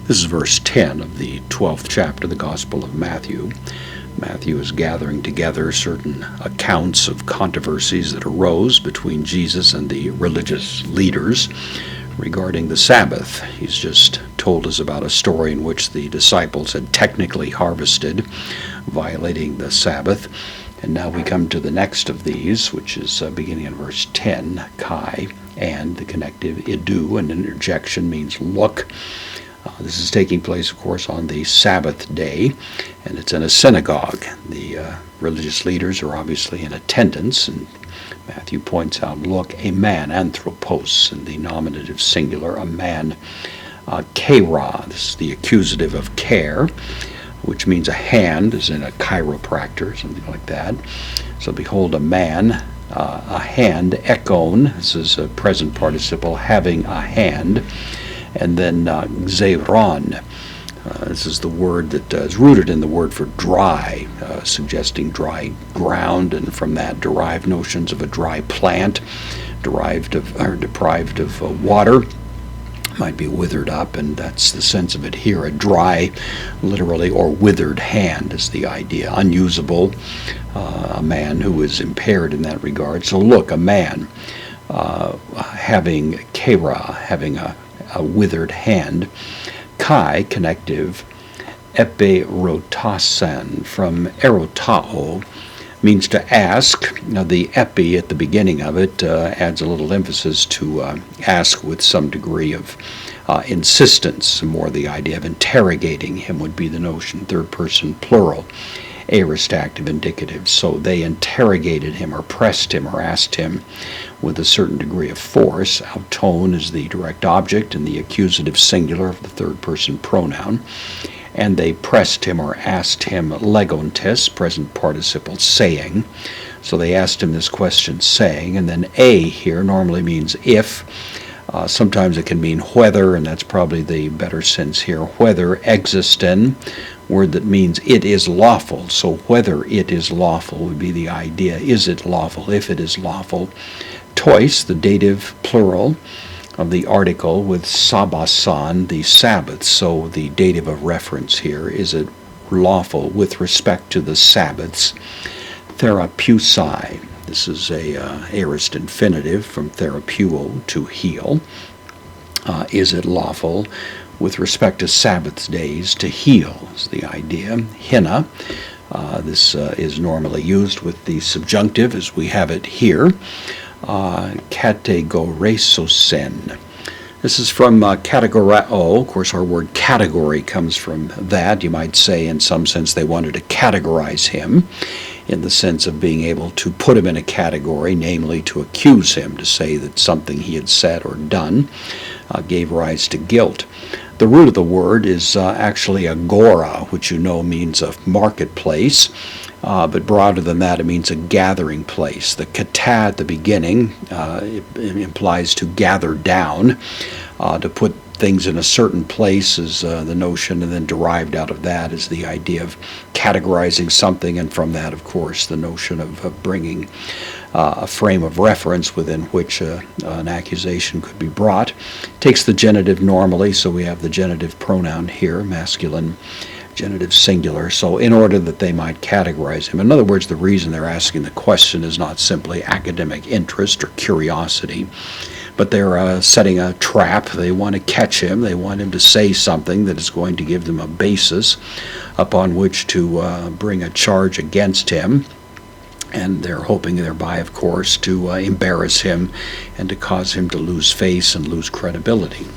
This is verse 10 of the 12th chapter of the Gospel of Matthew. Matthew is gathering together certain accounts of controversies that arose between Jesus and the religious leaders regarding the Sabbath. He's just told us about a story in which the disciples had technically harvested, violating the Sabbath. And now we come to the next of these, which is beginning in verse 10, Kai, and the connective idu, and interjection means look. This is taking place, of course, on the Sabbath day, and it's in a synagogue. The religious leaders are obviously in attendance, and Matthew points out, look, a man, anthropos, in the nominative singular, a man, kera, this is the accusative of care, which means a hand, as in a chiropractor, something like that. So behold, a man, a hand, ekon, this is a present participle, having a hand, and then xeron. This is the word that is rooted in the word for dry, suggesting dry ground, and from that derived notions of a dry plant, deprived of water, might be withered up, and that's the sense of it here. A dry, literally, or withered hand is the idea. Unusable, a man who is impaired in that regard. So look, a man having kera, having a withered hand. Kai, connective, epirotasan, from erotao, means to ask. Now the epi at the beginning of it adds a little emphasis to ask with some degree of insistence. More the idea of interrogating him would be the notion, third person plural, aorist active indicative. So they interrogated him or pressed him or asked him with a certain degree of force. Auton is the direct object and the accusative singular of the third person pronoun. And they pressed him or asked him legontes, present participle, saying. So they asked him this question, saying, and then a here normally means if. Sometimes it can mean whether, and that's probably the better sense here. Whether existen, word that means it is lawful. So whether it is lawful would be the idea. Is it lawful? If it is lawful. Tois, the dative plural of the article with sabasan, the Sabbath. So the dative of reference here, is it lawful with respect to the Sabbaths? Therapeusai, this is a aorist infinitive from therapeuo, to heal. Is it lawful with respect to Sabbath days to heal, is the idea. Hina, this is normally used with the subjunctive as we have it here. Kategoresosen. This is from kategorao. Of course, our word category comes from that. You might say, in some sense, they wanted to categorize him in the sense of being able to put him in a category, namely to accuse him, to say that something he had said or done gave rise to guilt. The root of the word is actually agora, which you know means a marketplace. But broader than that, it means a gathering place. The kata at the beginning it implies to gather down, to put things in a certain place is the notion, and then derived out of that is the idea of categorizing something, and from that, of course, the notion of bringing a frame of reference within which an accusation could be brought. Takes the genitive normally, so we have the genitive pronoun here, masculine genitive singular, so in order that they might categorize him. In other words, the reason they're asking the question is not simply academic interest or curiosity, but they're setting a trap. They want to catch him. They want him to say something that is going to give them a basis upon which to bring a charge against him. And they're hoping thereby, of course, to embarrass him and to cause him to lose face and lose credibility.